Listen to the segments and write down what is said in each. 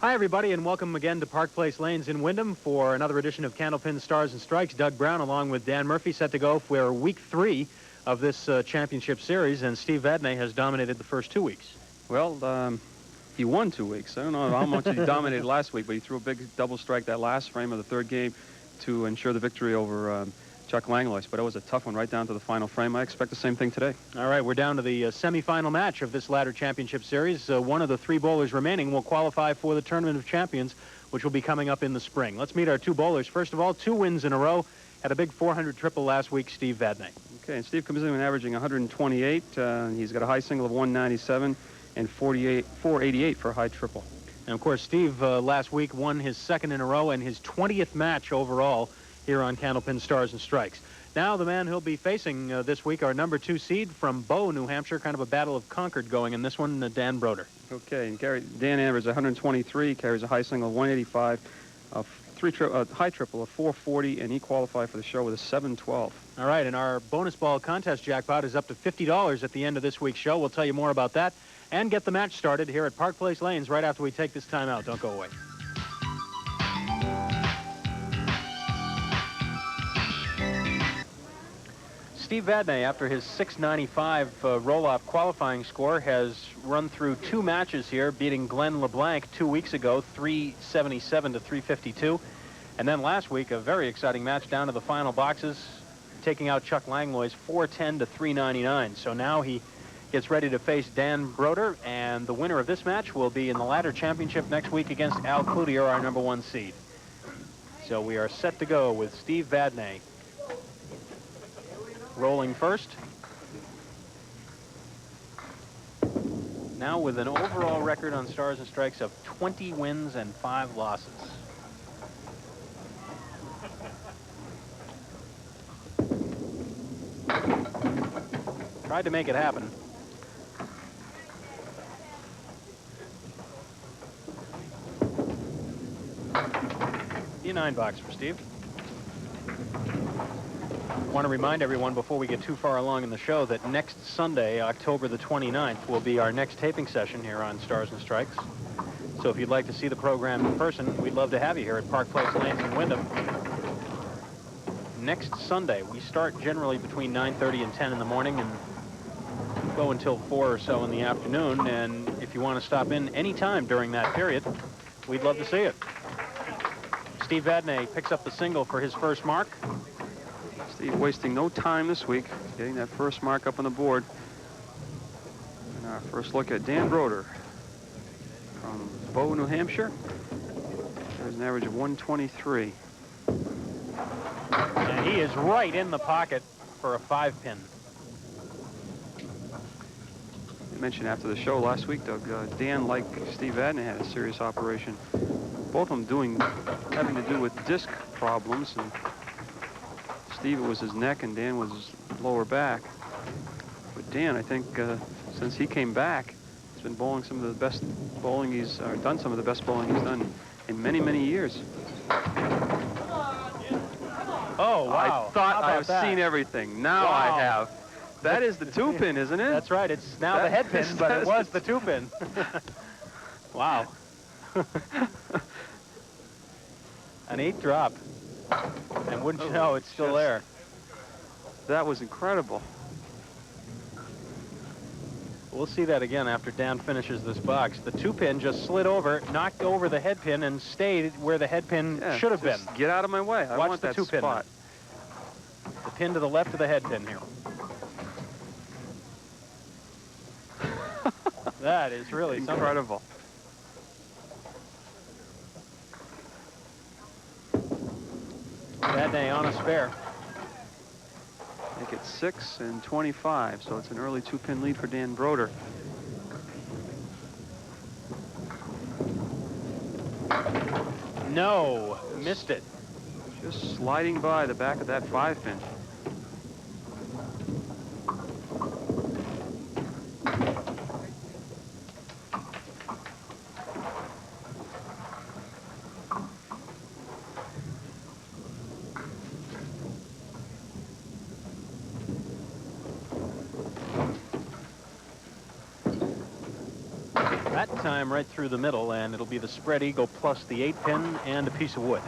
Hi, everybody, and welcome again to Park Place Lanes in Wyndham for another edition of Candlepin Stars and Strikes. Doug Brown, along with Dan Murphy, set to go for week 3 of this championship series, and Steve Vadney has dominated the first 2 weeks. Well, he won 2 weeks. I don't know how much he dominated last week, but he threw a big double strike that last frame of the third game to ensure the victory over Chuck Langlois. But it was a tough one right down to the final frame. I expect the same thing today. All right, we're down to the semifinal match of this ladder championship series. One of the 3 bowlers remaining will qualify for the Tournament of Champions, which will be coming up in the spring. Let's meet our 2 bowlers. First of all, 2 wins in a row. Had a big 400 triple last week, Steve Vadney. Okay, and Steve comes in averaging 128. He's got a high single of 197 and 488 for a high triple. And, of course, Steve last week won his 2nd in a row and his 20th match overall here on Candlepin Stars and Strikes. Now the man who'll be facing this week, our number 2 seed from Bow, New Hampshire, kind of a battle of Concord going in this one, Dan Brodeur. Okay, and Dan averages 123, carries a high single of 185, a high triple of 440, and he qualified for the show with a 712. All right, and our bonus ball contest jackpot is up to $50 at the end of this week's show. We'll tell you more about that and get the match started here at Park Place Lanes right after we take this time out. Don't go away. Steve Vadney, after his 695 roll-off qualifying score, has run through 2 matches here, beating Glenn LeBlanc 2 weeks ago, 377 to 352. And then last week, a very exciting match down to the final boxes, taking out Chuck Langlois 410 to 399. So now he gets ready to face Dan Brodeur, and the winner of this match will be in the ladder championship next week against Al Cloutier, our number 1 seed. So we are set to go with Steve Vadney rolling first. Now with an overall record on Stars and Strikes of 20 wins and 5 losses. Tried to make it happen. Be a 9 box for Steve. I want to remind everyone before we get too far along in the show that next Sunday, October the 29th, will be our next taping session here on Stars and Strikes. So if you'd like to see the program in person, we'd love to have you here at Park Place Lanes in Wyndham. Next Sunday, we start generally between 9:30 and 10 in the morning and go until 4 or so in the afternoon. And if you want to stop in anytime during that period, we'd love to see it. Steve Vadney picks up the single for his first mark. Steve wasting no time this week, getting that first mark up on the board. And our first look at Dan Brodeur from Bow, New Hampshire. There's an average of 123. And he is right in the pocket for a 5-pin. You mentioned after the show last week, Doug, Dan, like Steve Vadney, had a serious operation. Both of them having to do with disc problems. And Steve, it was his neck, and Dan was his lower back. But Dan, I think, since he came back, he's been bowling some of the best bowling done some of the best bowling he's done in many, many years. Oh, wow. I thought I've seen everything. Now I have. That is the 2-pin, isn't it? That's right. It's now the head pin, but it was the 2-pin. Wow. An 8 drop. And wouldn't you know, it's still there. That was incredible. We'll see that again after Dan finishes this box. The 2-pin just slid over, knocked over the head pin, and stayed where the head pin should have been. Get out of my way. I want that 2-pin spot. The pin to the left of the head pin here. That is really incredible. Vadney on a spare. Make it 6 and 25, so it's an early 2-pin lead for Dan Brodeur. No, missed it. Just sliding by the back of that 5-pin. That time right through the middle, and it'll be the spread eagle plus the 8-pin and a piece of wood.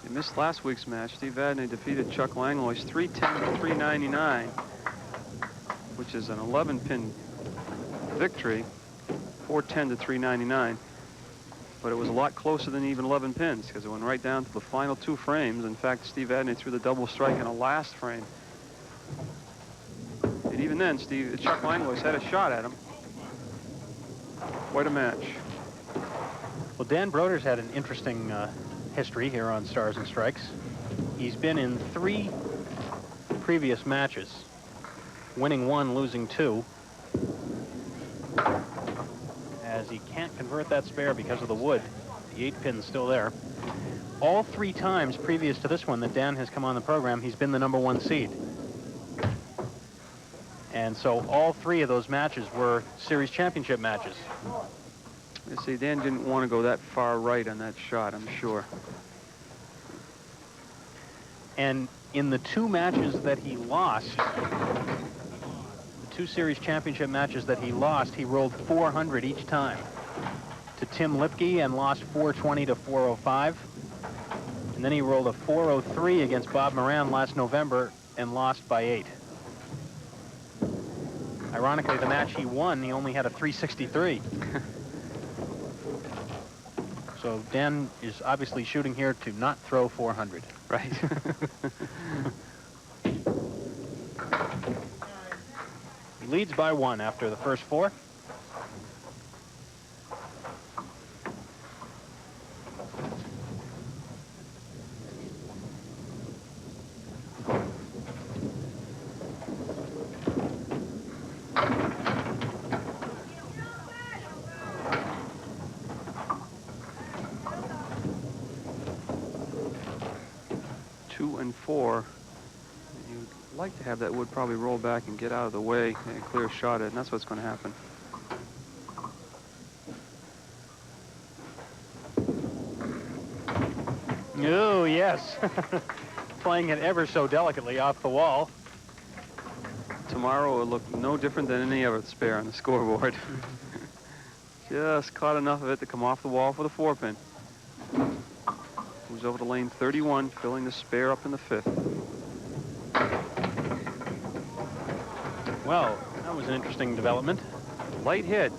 He missed last week's match. Steve Vadney defeated Chuck Langlois 310 to 399, which is an 11-pin victory, 410 to 399. But it was a lot closer than even 11 pins because it went right down to the final 2 frames. In fact, Steve Vadney threw the double strike in the last frame. And even then, Chuck Langlois had a shot at him. Quite a match. Well, Dan Brodeur's had an interesting history here on Stars and Strikes. He's been in 3 previous matches, winning 1, losing 2. As he can't convert that spare because of the wood. The 8-pin's still there. All 3 times previous to this one that Dan has come on the program, he's been the #1 seed. And so all 3 of those matches were series championship matches. You see, Dan didn't want to go that far right on that shot, I'm sure. And in the 2 matches that he lost, 2 series championship matches that he lost, he rolled 400 each time. To Tim Lipke and lost 420 to 405. And then he rolled a 403 against Bob Moran last November and lost by 8. Ironically, the match he won, he only had a 363. So Dan is obviously shooting here to not throw 400. Right. He leads by 1 after the first 4. You'd like to have that wood probably roll back and get out of the way and clear a shot at it, and that's what's going to happen. Oh, yes. Playing it ever so delicately off the wall. Tomorrow will look no different than any other spare on the scoreboard. Just caught enough of it to come off the wall for the 4-pin. Moves over to lane 31, filling the spare up in the 5th. Well, that was an interesting development. Light hit,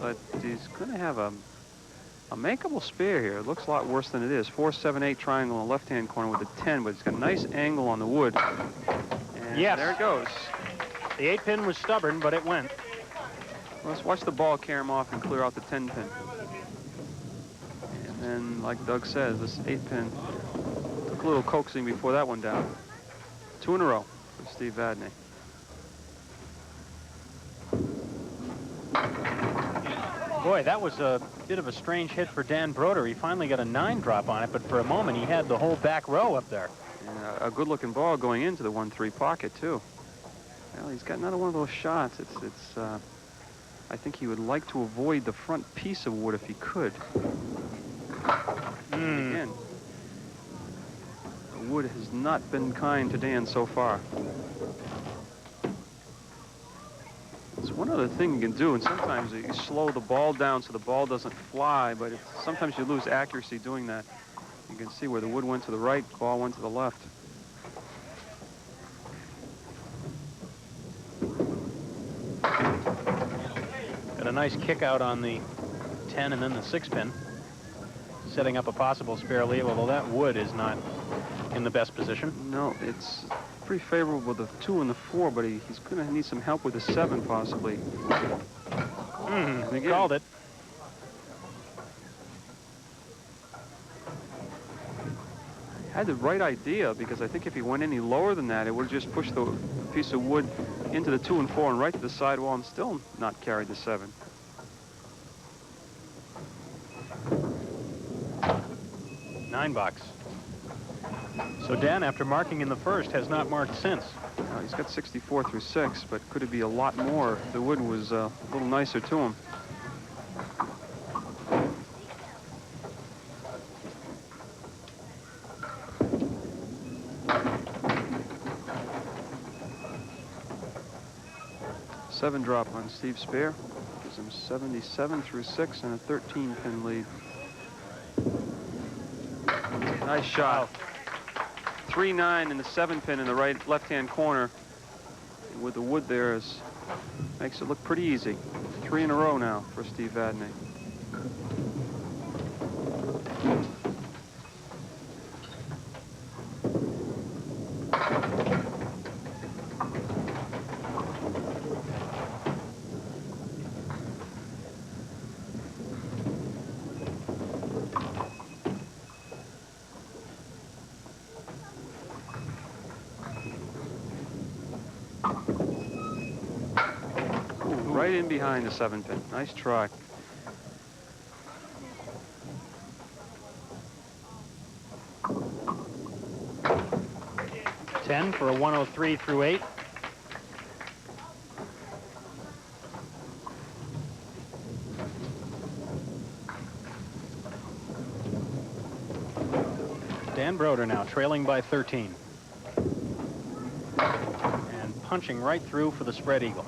but he's going to have a makeable spare here. It looks a lot worse than it is. 4-7-8 triangle in the left-hand corner with a 10, but it's got a nice angle on the wood. And yes, there it goes. The 8-pin was stubborn, but it went. Let's watch the ball carry him off and clear out the 10-pin. And then, like Doug says, this 8-pin took a little coaxing before that one down. 2 in a row for Steve Vadney. Boy, that was a bit of a strange hit for Dan Brodeur. He finally got a 9 drop on it, but for a moment he had the whole back row up there. And a good-looking ball going into the 1-3 pocket, too. Well, he's got another one of those shots. I think he would like to avoid the front piece of wood if he could. Again, the wood has not been kind to Dan so far. It's one other thing you can do, and sometimes you slow the ball down so the ball doesn't fly, but sometimes you lose accuracy doing that. You can see where the wood went to the right, the ball went to the left. Got a nice kick out on the 10 and then the 6-pin, setting up a possible spare lead, although that wood is not in the best position. No, it's pretty favorable with the 2 and the 4, but he's going to need some help with the 7 possibly. He called it. Had the right idea, because I think if he went any lower than that, it would have just pushed the piece of wood into the 2 and 4 and right to the sidewall and still not carried the 7. $9. So Dan, after marking in the first, has not marked since. He's got 64 through 6, but could it be a lot more if the wood was a little nicer to him? 7 drop on Steve's spare. Gives him 77 through 6 and a 13-pin lead. Nice shot. 3-9 in the 7-pin in the left-hand corner. And with the wood there makes it look pretty easy. 3 in a row now for Steve Vadney. Right in behind the 7-pin. Nice try. Ten for a 103 through 8. Dan Brodeur now trailing by 13. And punching right through for the spread eagle.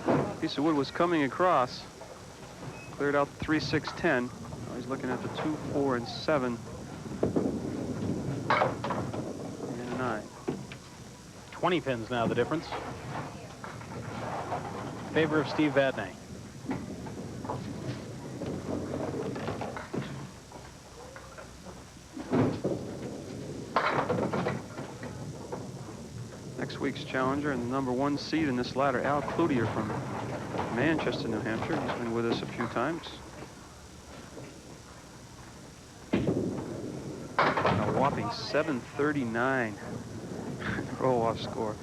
A piece of wood was coming across. Cleared out the 3, 6, 10. Now he's looking at the 2, 4, and 7. And a 9. 20 pins now the difference. In favor of Steve Vadney. Next week's challenger and the #1 seed in this ladder, Al Cloutier from Manchester, New Hampshire. He's been with us a few times. A whopping 739 roll-off score.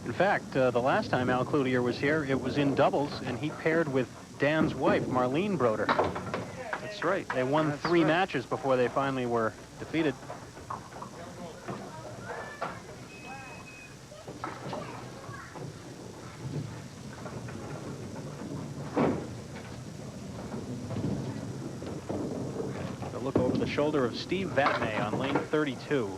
In fact, the last time Al Cloutier was here, it was in doubles, and he paired with Dan's wife, Marlene Brodeur. That's right. They won 3 matches before they finally were defeated. Look over the shoulder of Steve Vadney on lane 32.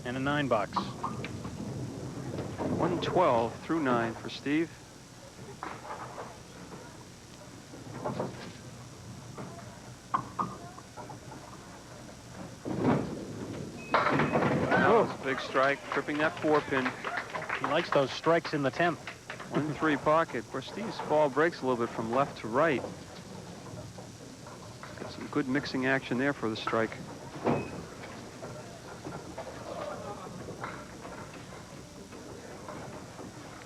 And a 9 box. 112 through 9 for Steve. Oh, big strike, tripping that 4-pin. He likes those strikes in the 10th. 1-3 pocket, where Steve's ball breaks a little bit from left to right. Got some good mixing action there for the strike.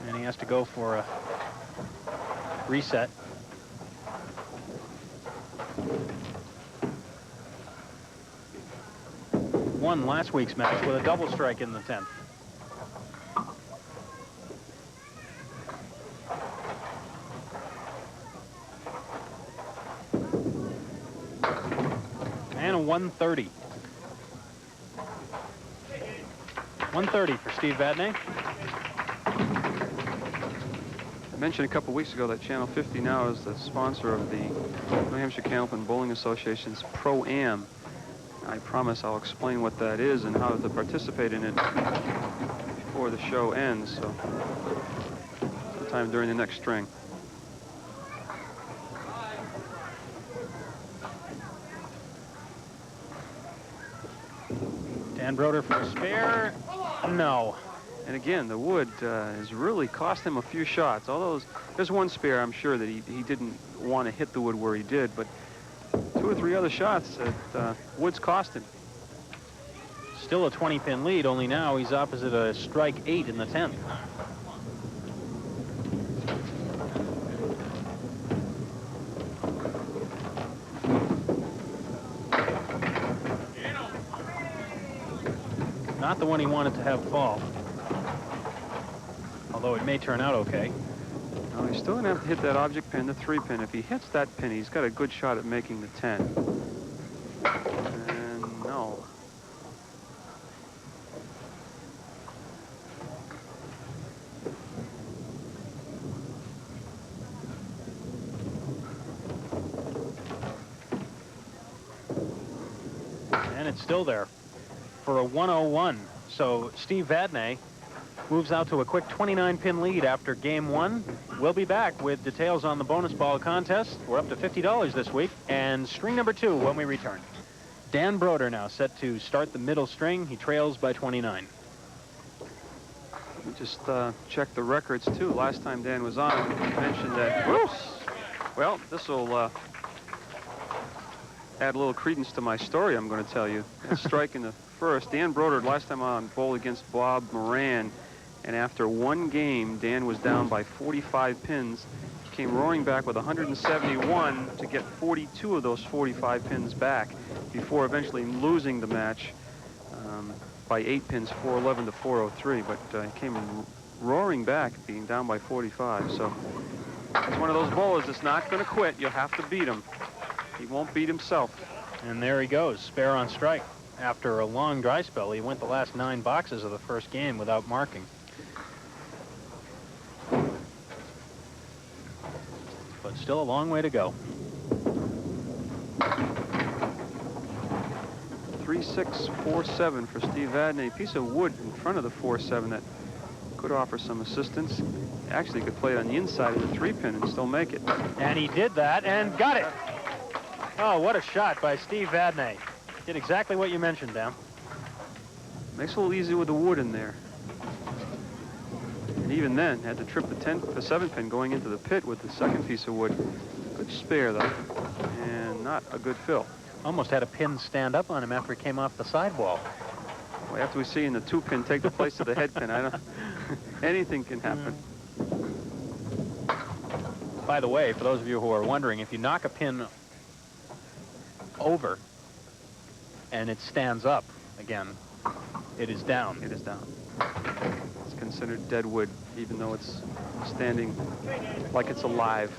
And he has to go for a reset. Won last week's match with a double strike in the 10th. And a 130. 130 for Steve Vadney. I mentioned a couple weeks ago that Channel 50 now is the sponsor of the New Hampshire Candlepin Bowling Association's Pro-Am. I promise I'll explain what that is and how to participate in it before the show ends, so sometime during the next string. Dan Brodeur for a spare. No. And again, the wood has really cost him a few shots. Although there's one spare, I'm sure that he didn't want to hit the wood where he did, but 2 or 3 other shots that wood's cost him. Still a 20-pin lead, only now he's opposite a strike 8 in the 10th. Not the one he wanted to have fall. Although it may turn out okay. No, he's still going to have to hit that object pin, the 3-pin. If he hits that pin, he's got a good shot at making the 10. And no. And it's still there for a 101. So Steve Vadney moves out to a quick 29-pin lead after game 1. We'll be back with details on the bonus ball contest. We're up to $50 this week, and string number 2 when we return. Dan Brodeur now set to start the middle string. He trails by 29. We just checked the records too. Last time Dan was on, he mentioned that. Whoops. Well, this will add a little credence to my story I'm going to tell you. Strike in the first. Dan Brodeur last time on bowled against Bob Moran. And after one game, Dan was down by 45 pins. Came roaring back with 171 to get 42 of those 45 pins back before eventually losing the match by 8 pins, 411 to 403. But he came roaring back, being down by 45. So it's one of those bowlers that's not going to quit. You'll have to beat him. He won't beat himself. And there he goes, spare on strike. After a long dry spell, he went the last 9 boxes of the first game without marking. But still a long way to go. 3-6-4-7 for Steve Vadney. A piece of wood in front of the 4-7 that could offer some assistance. Actually could play it on the inside of the 3-pin and still make it. And he did that and got it. Oh, what a shot by Steve Vadney. Did exactly what you mentioned, Dan. Makes it a little easy with the wood in there. And even then, had to trip the 7-pin going into the pit with the second piece of wood. Good spare, though, and not a good fill. Almost had a pin stand up on him after he came off the sidewall. Well, after we see the 2-pin take the place of the head pin, I don't. Anything can happen. By the way, for those of you who are wondering, if you knock a pin over and it stands up again, it is down. It is down. It's considered dead wood, even though it's standing like it's alive.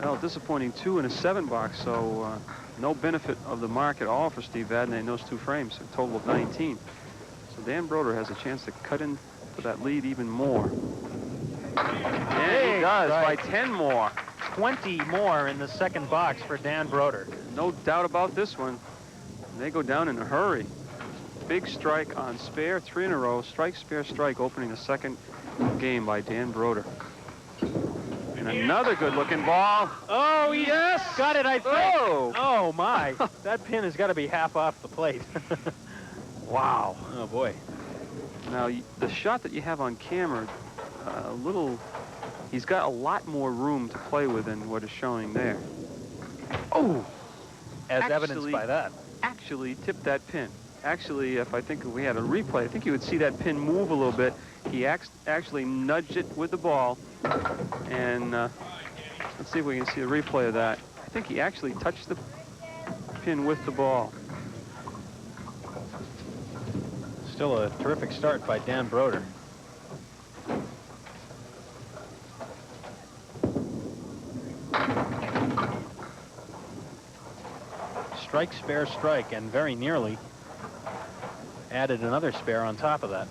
Well, disappointing 2 in a 7 box, so no benefit of the mark at all for Steve Vadney in those 2 frames, a total of 19. So Dan Brodeur has a chance to cut into that lead even more. And he does by 10 more. 20 more in the second box for Dan Brodeur. No doubt about this one. They go down in a hurry. Big strike on spare, 3 in a row. Strike, spare, strike, opening the second game by Dan Brodeur. And another good-looking ball. Oh, yes! Got it, I think. Oh, oh my. That pin has got to be half off the plate. Wow. Oh, boy. Now, the shot that you have on camera, he's got a lot more room to play with than what is showing there. Oh! As evidenced by that. Actually tipped that pin. Actually, if we had a replay, I think you would see that pin move a little bit. He actually nudged it with the ball. And let's see if we can see a replay of that. I think he actually touched the pin with the ball. Still a terrific start by Dan Brodeur. Strike, spare, strike, and very nearly added another spare on top of that.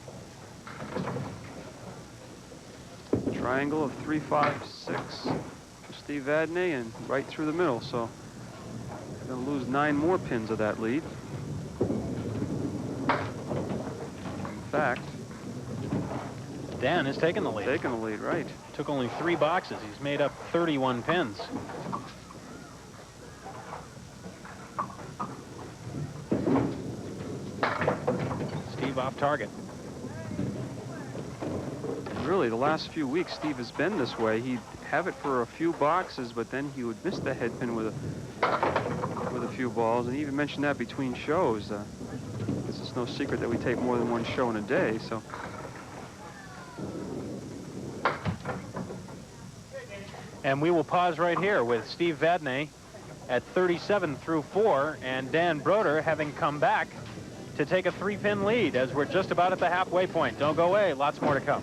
Triangle of 3, 5, 6 for Steve Vadney, and right through the middle. So going to lose 9 more pins of that lead. In fact, Dan is taking the lead. Taking the lead, right. Took only 3 boxes. He's made up 31 pins. Steve off target. Really, the last few weeks, Steve has been this way. He'd have it for a few boxes, but then he would miss the head pin with a few balls. And he even mentioned that between shows. Because it's no secret that we take more than one show in a day. So. And we will pause right here with Steve Vadney at 37 through 4, and Dan Brodeur having come back to take a 3-pin lead as we're just about at the halfway point. Don't go away. Lots more to come.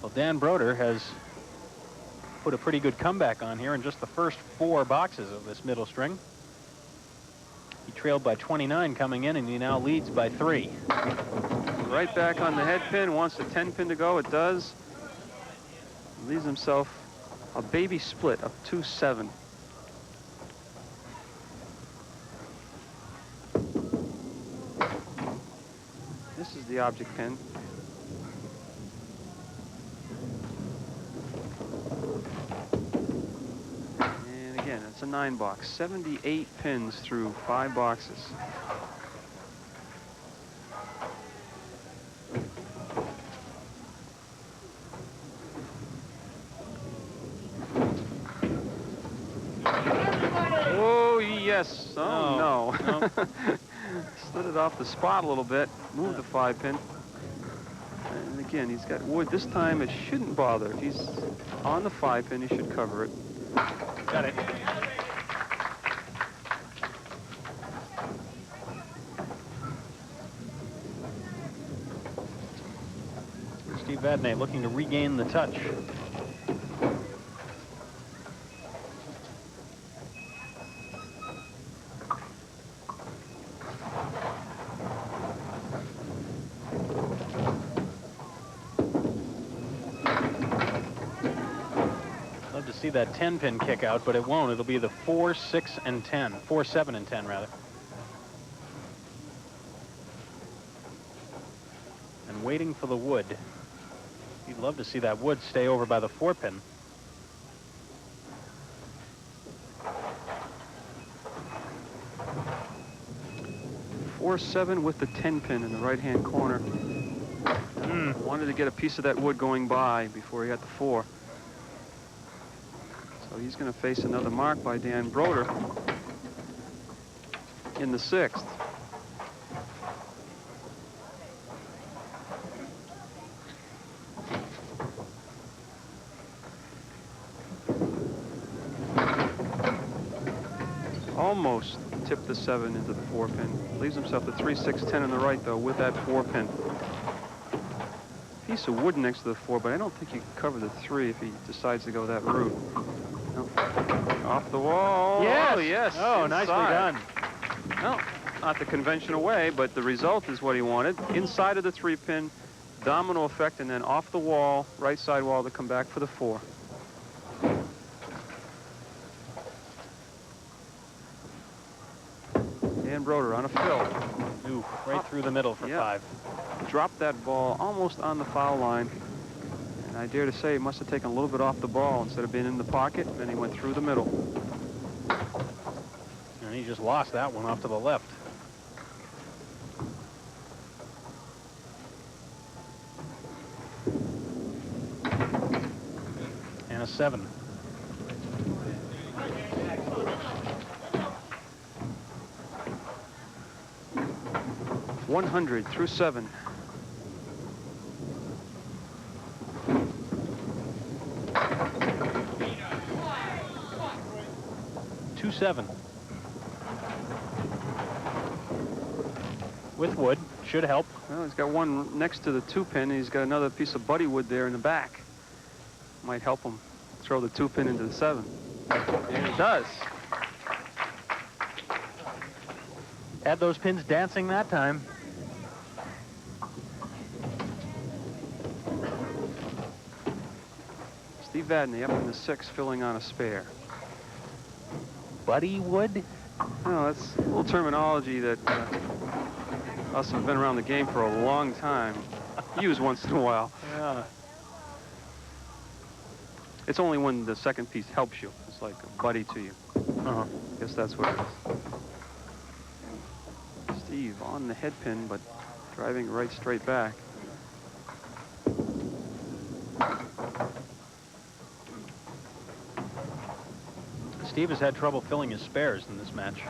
Well, Dan Brodeur has put a pretty good comeback on here in just the first 4 boxes of this middle string. He trailed by 29 coming in, and he now leads by 3. Right back on the head pin. Wants the 10-pin to go. It does. Leaves himself a baby split of 2-7. This is the object pin. And again, it's a 9-box. 78 pins through 5 boxes. Oh, yes. Oh, no. Slid it off the spot a little bit. Moved the 5-pin. And again, he's got wood. This time it shouldn't bother. If he's on the 5-pin, he should cover it. Got it. Steve Vadney looking to regain the touch. See that 10-pin kick out, but it won't. It'll be the 4, 6, and 10. 4, 7, and 10, rather. And waiting for the wood. You'd love to see that wood stay over by the 4-pin. Four, 7 with the 10-pin in the right-hand corner. Wanted to get a piece of that wood going by before he got the 4. So he's going to face another mark by Dan Brodeur in the 6th. Almost tipped the 7 into the 4-pin. Leaves himself the 3, 6, 10 in the right, though, with that 4-pin. Piece of wood next to the 4, but I don't think you can cover the 3 if he decides to go that route. Off the wall. Yes. Oh, yes. Oh, nicely done. Well, not the conventional way, but the result is what he wanted. Inside of the 3-pin, domino effect, and then off the wall, right side wall to come back for the 4. Dan Brodeur on a fill. Ooh, right through the middle for 5. Dropped that ball almost on the foul line. And I dare to say he must have taken a little bit off the ball instead of being in the pocket. Then he went through the middle. And he just lost that one off to the left. And a 7. $100 through 7. 2-7. With wood, should help. Well, he's got one next to the 2-pin, and he's got another piece of buddy wood there in the back. Might help him throw the 2-pin into the 7. And it does. Had those pins dancing that time. Steve Vadney up in the 6, filling on a spare. Buddy wood? Oh, that's a little terminology that us have been around the game for a long time use once in a while. Yeah. It's only when the second piece helps you. It's like a buddy to you. Uh-huh. I guess that's what it is. Steve on the head pin, but driving right straight back. Steve has had trouble filling his spares in this match.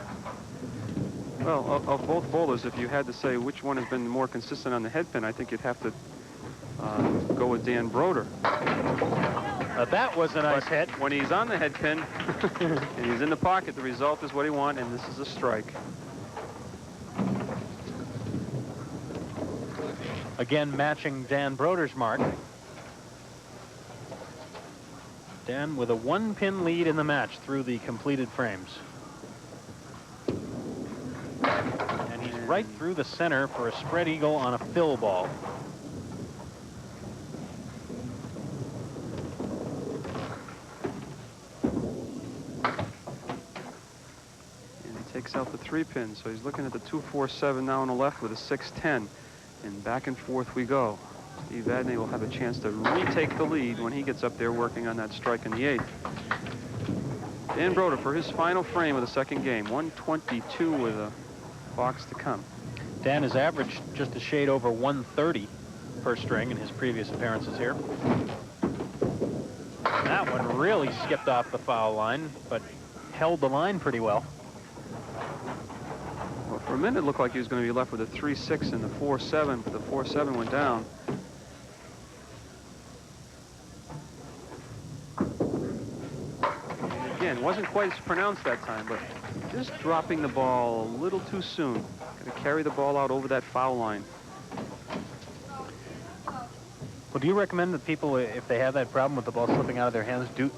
Well, of both bowlers, if you had to say which one has been more consistent on the head pin, I think you'd have to go with Dan Brodeur. That was a nice hit. When he's on the head pin and he's in the pocket, the result is what he wants, and this is a strike. Again, matching Dan Brodeur's mark. Dan with a 1-pin lead in the match through the completed frames. And he's right through the center for a spread eagle on a fill ball. And he takes out the 3-pin, so he's looking at the 2-4-7 now on the left with a 6-10. And back and forth we go. Steve Vadney will have a chance to retake the lead when he gets up there working on that strike in the 8th. Dan Brodeur for his final frame of the second game, 122 with a box to come. Dan has averaged just a shade over 130 per string in his previous appearances here. That one really skipped off the foul line, but held the line pretty well. Well, for a minute it looked like he was going to be left with a 3-6 and the 4-7, but the 4-7 went down. And again, wasn't quite as pronounced that time, but just dropping the ball a little too soon. Going to carry the ball out over that foul line. Well, do you recommend that people, if they have that problem with the ball slipping out of their hands, do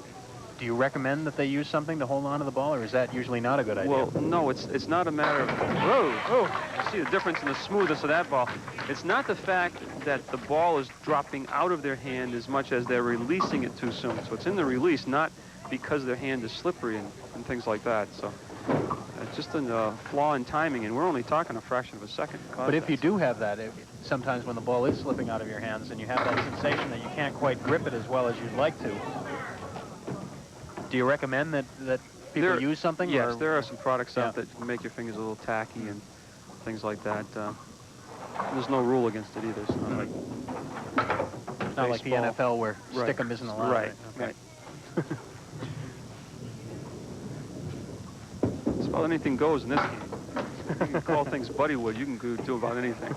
you recommend that they use something to hold on to the ball, or is that usually not a good idea? Well, no, it's not a matter of, whoa, oh, you see the difference in the smoothness of that ball. It's not the fact that the ball is dropping out of their hand as much as they're releasing it too soon. So it's in the release, not because their hand is slippery and things like that. So it's just a flaw in timing, and we're only talking a fraction of a second. But if you do have that, sometimes when the ball is slipping out of your hands and you have that sensation that you can't quite grip it as well as you'd like to, do you recommend that people use something? Yes, there are some products out that make your fingers a little tacky and things like that. There's no rule against it either. It's not like the NFL where stick-em isn't allowed. Right, right. It's about anything goes in this game. You can call things buddywood. You can do about anything.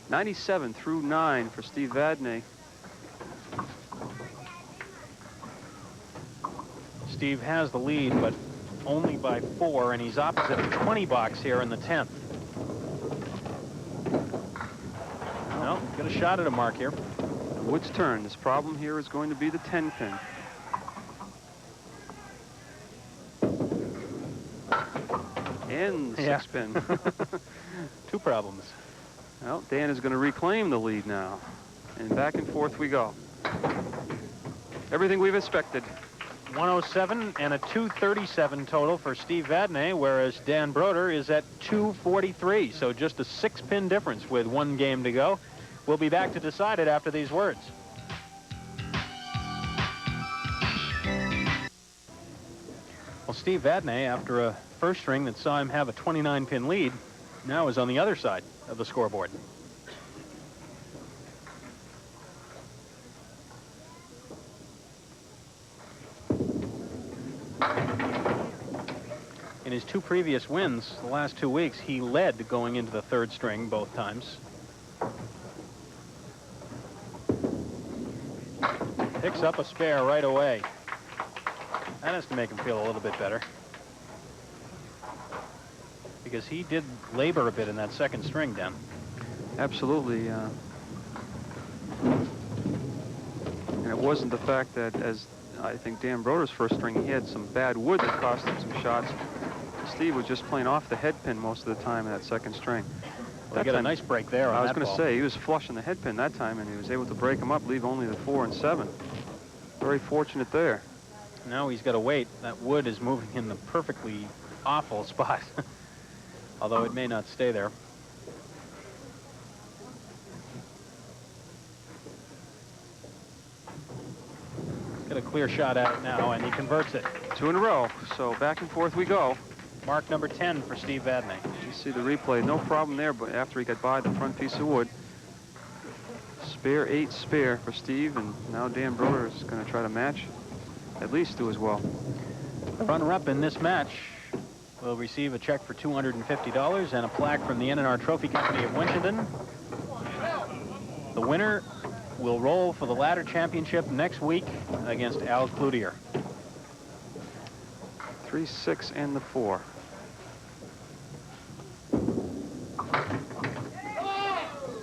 97 through 9 for Steve Vadney. Steve has the lead, but only by 4, and he's opposite the 20 box here in the 10th. Well, get a shot at a mark here. Wood's turn. This problem here is going to be the 10-pin. And the 6-pin. 2 problems. Well, Dan is going to reclaim the lead now. And back and forth we go. Everything we've expected. 107 and a 237 total for Steve Vadney, whereas Dan Brodeur is at 243. So just a 6-pin difference with 1 game to go. We'll be back to decide it after these words. Well, Steve Vadney, after a first string that saw him have a 29-pin lead, now is on the other side of the scoreboard. In his 2 previous wins, the last 2 weeks, he led going into the 3rd string both times. Picks up a spare right away. That has to make him feel a little bit better, because he did labor a bit in that 2nd string, Dan. Absolutely. And it wasn't the fact that, as I think Dan Brodeur's first string, he had some bad wood that cost him some shots. Steve was just playing off the head pin most of the time in that 2nd string. Well, he got a nice break there on that ball. I was going to say, he was flushing the head pin that time, and he was able to break him up, leave only the 4 and 7. Very fortunate there. Now he's got to wait. That wood is moving in the perfectly awful spot, although it may not stay there. Got a clear shot at it now, and he converts it. 2 in a row, so back and forth we go. Mark number 10 for Steve Vadney. You see the replay, no problem there, but after he got by the front piece of wood. Spare 8 spare for Steve, and now Dan Brodeur is going to try to match, at least do as well. The runner-up in this match will receive a check for $250 and a plaque from the N&R Trophy Company of Winchendon. The winner will roll for the ladder championship next week against Al Cloutier. 3-6 and the 4.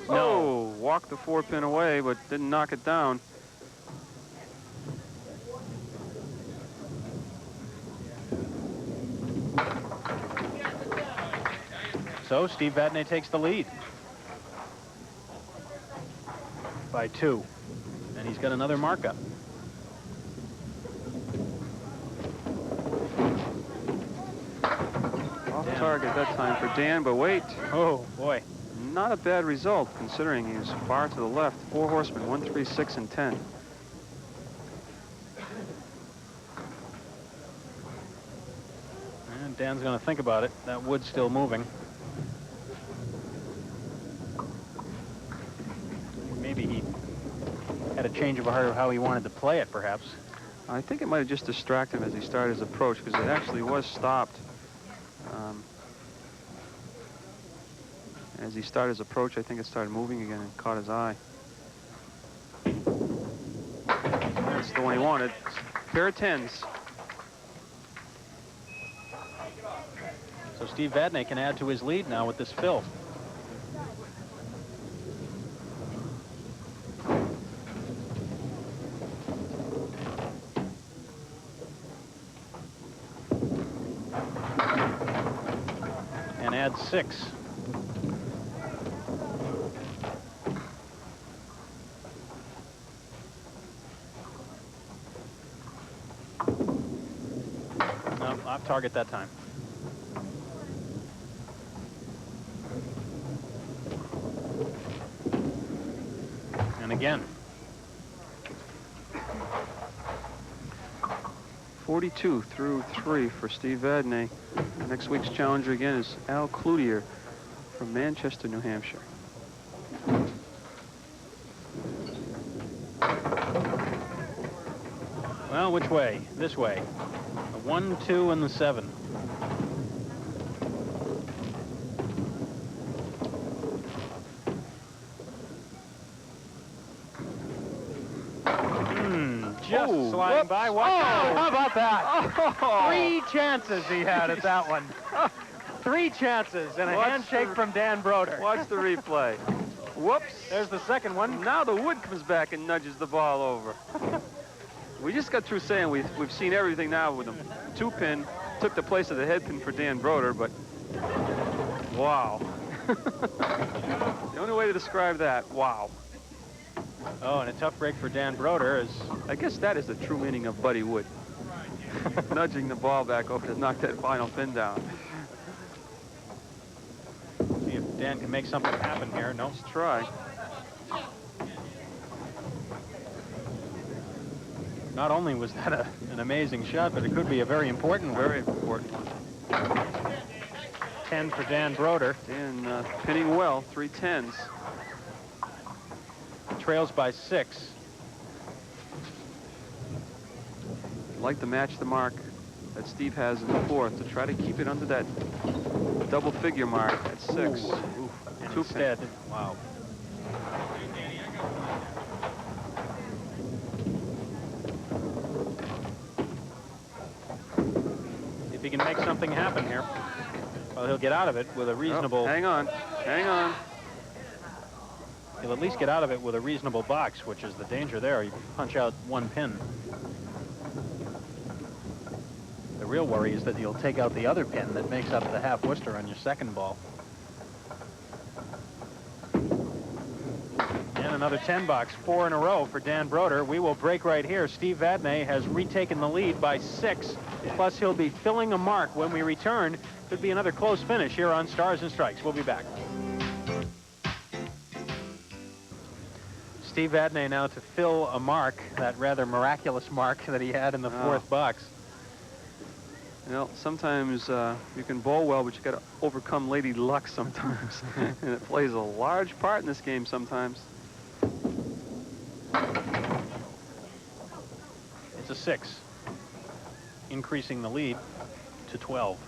No, walked the 4-pin away, but didn't knock it down. So Steve Vadney takes the lead by 2, and he's got another markup. Off target that time for Dan, but wait. Oh, boy. Not a bad result, considering he was far to the left. 4 horsemen, 1, 3, 6, and 10. And Dan's going to think about it. That wood's still moving. Maybe he had a change of heart of how he wanted to play it, perhaps. I think it might have just distracted him as he started his approach, because it actually was stopped. As he started his approach, I think it started moving again and caught his eye. That's the one he wanted. Pair of 10s. So Steve Vadney can add to his lead now with this fill. And add 6. Off target that time. And again. 42 through 3 for Steve Vadney. Next week's challenger again is Al Cloutier from Manchester, New Hampshire. Well, which way? This way. The 1, 2, and the 7. Just sliding by. Watch out. How about that? 3 chances he had at that one. 3 chances and a handshake from Dan Brodeur. Watch the replay. Whoops. There's the second one. Now the wood comes back and nudges the ball over. We just got through saying we've seen everything now with them. 2-pin took the place of the head pin for Dan Brodeur, but wow. The only way to describe that, wow. Oh, and a tough break for Dan Brodeur is... I guess that is the true meaning of Buddy Wood. Nudging the ball back over to knock that final pin down. See if Dan can make something happen here. No. Let's try. Not only was that an amazing shot, but it could be a very important one. Very important one. 10 for Dan Brodeur. Dan pinning well, 3 10s. Trails by 6. Like to match the mark that Steve has in the 4th to try to keep it under that double figure mark at 6. Ooh. And instead, wow. If he can make something happen here, well, he'll get out of it with a reasonable... Oh, hang on. Hang on. He'll at least get out of it with a reasonable box, which is the danger there. You punch out 1 pin. The real worry is that you'll take out the other pin that makes up the half Worcester on your second ball. And another 10 box, 4 in a row for Dan Brodeur. We will break right here. Steve Vadney has retaken the lead by 6. Plus, he'll be filling a mark when we return. Could be another close finish here on Stars and Strikes. We'll be back. Steve Vadney now to fill a mark, that rather miraculous mark that he had in the 4th box. You know, sometimes you can bowl well, but you got to overcome lady luck sometimes. And it plays a large part in this game sometimes. It's a 6, increasing the lead to 12.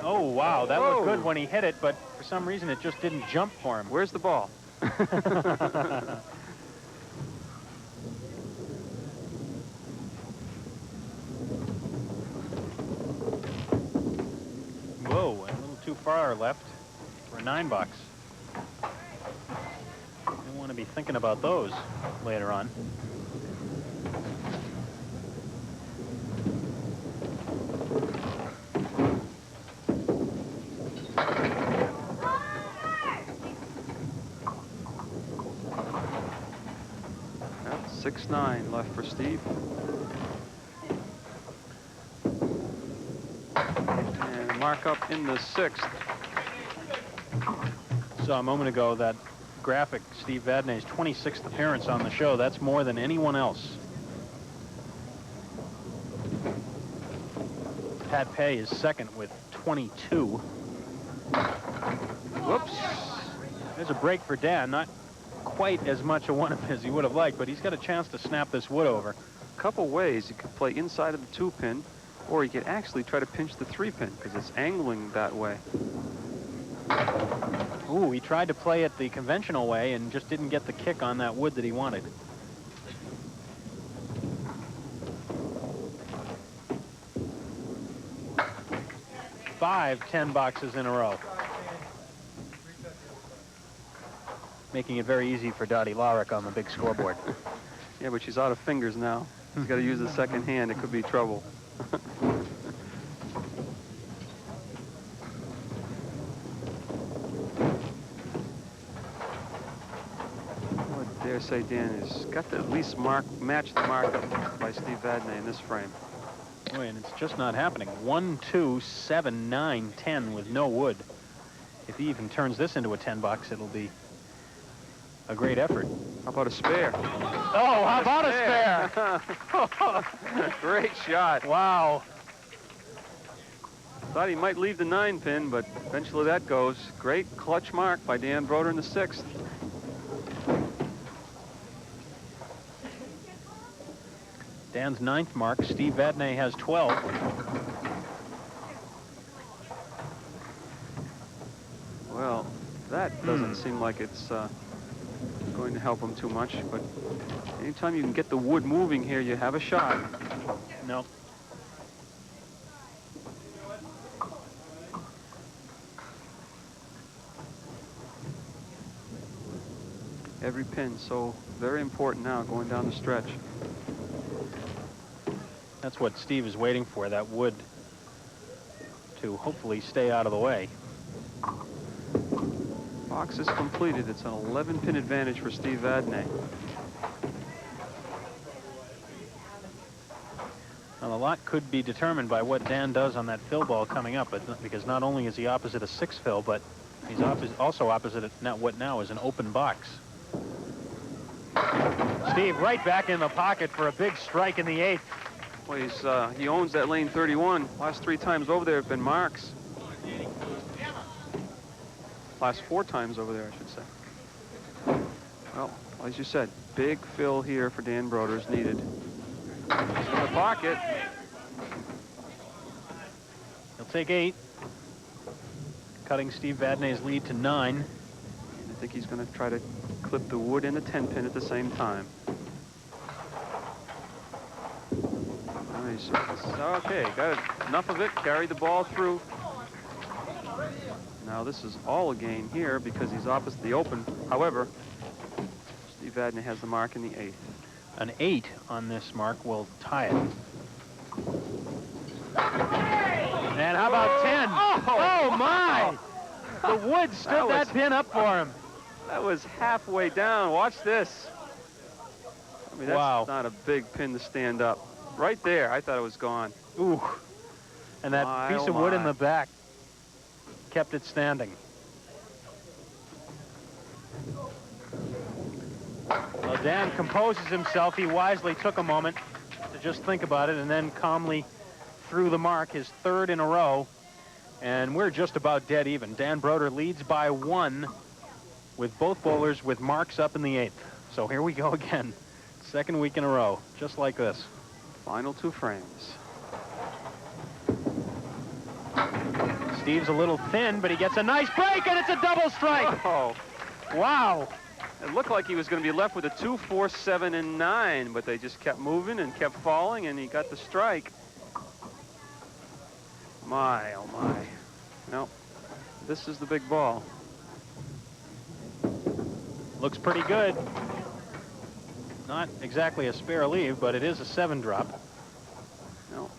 Oh, wow, that Whoa. looked good when he hit it, but for some reason it just didn't jump for him. Where's the ball? Whoa, a little too far left for a $9. You want to be thinking about those later on. That's 6-9 left for Steve. And mark up in the 6th. Saw a moment ago that graphic, Steve Vadney's 26th appearance on the show. That's more than anyone else. Pat Pay is second with 22. Whoops. There's a break for Dan. Not quite as much a one as he would have liked, but he's got a chance to snap this wood over. A couple ways. You could play inside of the 2-pin, or you could actually try to pinch the 3-pin because it's angling that way. Ooh, he tried to play it the conventional way and just didn't get the kick on that wood that he wanted. Five 10 boxes in a row. Making it very easy for Dottie Larick on the big scoreboard. Yeah, but she's out of fingers now. She's got to use the second hand. It could be trouble. I dare say Dan has got to at least match the markup by Steve Vadney in this frame. Boy, and it's just not happening. 1, 2, 7, 9, 10 with no wood. If he even turns this into a 10 box, it'll be a great effort. How about a spare? Oh, how about a spare? Great shot. Wow. Thought he might leave the 9-pin, but eventually that goes. Great clutch mark by Dan Brodeur in the 6th. Dan's 9th mark. Steve Vadney has 12. Well, that doesn't seem like it's going to help him too much, but anytime you can get the wood moving here, you have a shot. No. Every pin so very important now going down the stretch. That's what Steve is waiting for, that wood to hopefully stay out of the way. Box is completed. It's an 11-pin advantage for Steve Vadney. Now, a lot could be determined by what Dan does on that fill ball coming up, because not only is he opposite a 6 fill, but he's also opposite what now is an open box. Steve right back in the pocket for a big strike in the 8th. Well, he owns that lane 31. Last 3 times over there have been marks. Last 4 times over there, I should say. Well, as you said, big fill here for Dan Brodeur is needed. He's in the pocket. He'll take 8, cutting Steve Vadney's lead to 9. I think he's going to try to clip the wood and the 10-pin at the same time. Nice. Okay, got enough of it. Carried the ball through. Now this is all a gain here because he's opposite the open. However, Steve Vadney has the mark in the 8th. An 8 on this mark will tie it. And how about 10? Oh my! The wood stood that pin up for him. That was halfway down. Watch this. I mean, that's wow. Not a big pin to stand up. Right there, I thought it was gone. Ooh. And that piece of wood in the back kept it standing. Well, Dan composes himself. He wisely took a moment to just think about it and then calmly threw the mark, his 3rd in a row. And we're just about dead even. Dan Brodeur leads by 1 with both bowlers with marks up in the 8th. So here we go again. 2nd week in a row, just like this. Final 2 frames. Steve's a little thin, but he gets a nice break, and it's a double strike. Oh, wow. it looked like he was going to be left with a 2, 4, 7, and 9, but they just kept moving and kept falling, and he got the strike. My, oh my. No, this is the big ball. Looks pretty good. Not exactly a spare leave, but it is a 7-drop. No.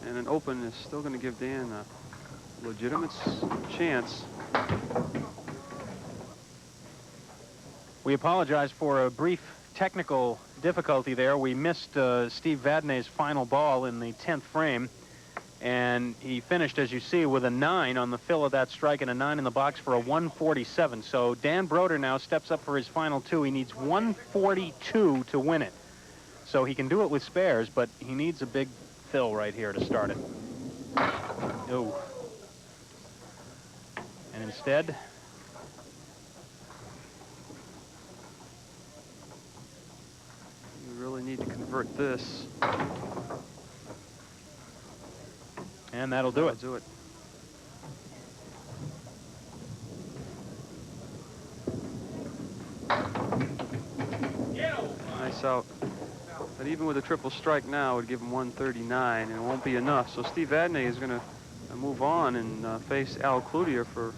And an open is still going to give Dan a legitimate chance. We apologize for a brief technical difficulty there. We missed Steve Vadney's final ball in the 10th frame, and he finished, as you see, with a 9 on the fill of that strike and a 9 in the box for a 147. So Dan Brodeur now steps up for his final 2. He needs 142 to win it. So he can do it with spares, but he needs a big fill right here to start it. Oh. And instead, you really need to convert this. And that'll do it. Do it. Nice out. But even with a triple strike now, it would give him 139, and it won't be enough. So Steve Vadney is going to move on and face Al Cloutier for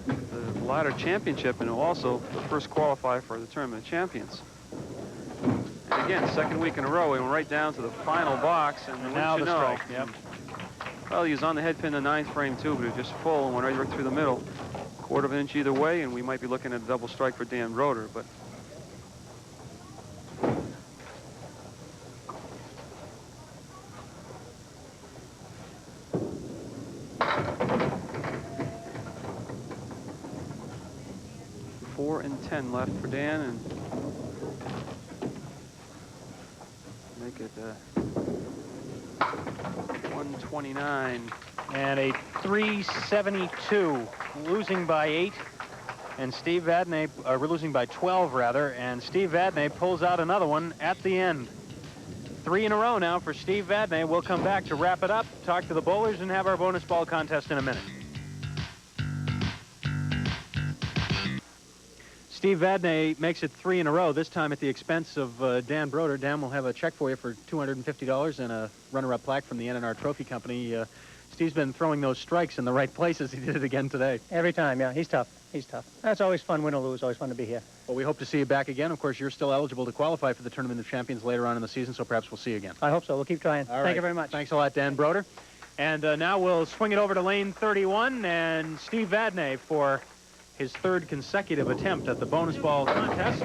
the ladder championship, and will also first qualify for the Tournament of Champions. And again, second week in a row, we went right down to the final box, and now the strike. Yep. Well, he was on the head pin the 9th frame too, but it was just full and went right through the middle. Quarter of an inch either way, and we might be looking at a double strike for Dan Brodeur. But four and 10 left for Dan, and make it 129. And a 372, losing by 8. And Steve Vadney, we're losing by 12 rather, and Steve Vadney pulls out another one at the end. 3 in a row now for Steve Vadney. We'll come back to wrap it up, talk to the bowlers, and have our bonus ball contest in a minute. Steve Vadney makes it 3 in a row, this time at the expense of Dan Brodeur. Dan will have a check for you for $250 and a runner-up plaque from the NNR Trophy Company. Steve's been throwing those strikes in the right places. He did it again today. Every time, yeah. He's tough. He's tough. That's always fun, win or lose. Always fun to be here. Well, we hope to see you back again. Of course, you're still eligible to qualify for the Tournament of Champions later on in the season, so perhaps we'll see you again. I hope so. We'll keep trying. All right. Thank you very much. Thanks a lot, Dan Brodeur. And now we'll swing it over to lane 31 and Steve Vadney for his 3rd consecutive attempt at the bonus ball contest.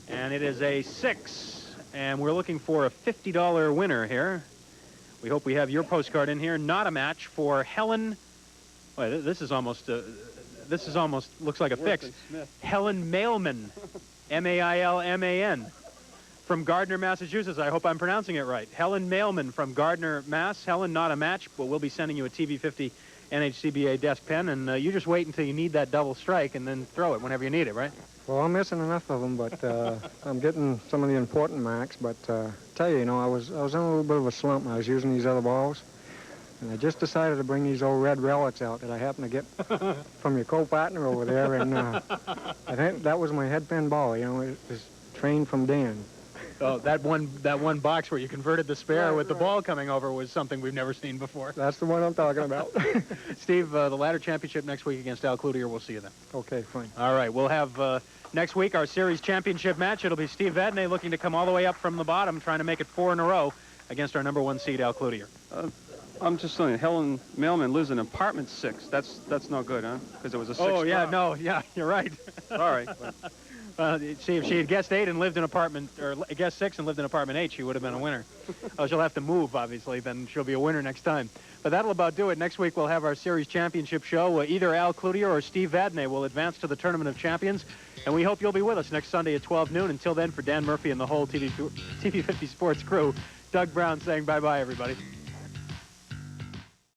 And it is a 6. And we're looking for a $50 winner here. We hope we have your postcard in here. Not a match for Helen. Wait, this is almost looks like a fix. Helen Mailman, M-A-I-L-M-A-N, from Gardner, Massachusetts. I hope I'm pronouncing it right. Helen Mailman from Gardner, Mass. Helen, not a match, but we'll be sending you a TV50 NHCBA desk pen, and you just wait until you need that double strike and then throw it whenever you need it, right? Well, I'm missing enough of them, but I'm getting some of the important marks. But tell you, I was in a little bit of a slump. I was using these other balls, and I just decided to bring these old red relics out that I happened to get from your co-partner over there, and I think that was my head pin ball. It was trained from Dan. Oh, that one box where you converted the spare with the ball coming over was something we've never seen before. That's the one I'm talking about. Steve, the ladder championship next week against Al Cloutier. We'll see you then. Okay, fine. All right, we'll have next week our series championship match. It'll be Steve Vadney looking to come all the way up from the bottom, trying to make it 4 in a row against our #1 seed, Al Cloutier. I'm just telling you, Helen Mailman lives in apartment 6. That's no good, huh? Because it was a 6. Oh, yeah, no, yeah, you're right. All right. See, if she had guessed 8 and lived in apartment, or guessed 6 and lived in apartment 8, she would have been a winner. Oh, she'll have to move, obviously, then she'll be a winner next time. But that'll about do it. Next week we'll have our series championship show. Either Al Cloutier or Steve Vadney will advance to the Tournament of Champions, and we hope you'll be with us next Sunday at 12 noon. Until then, for Dan Murphy and the whole TV50 Sports crew, Doug Brown saying bye-bye, everybody.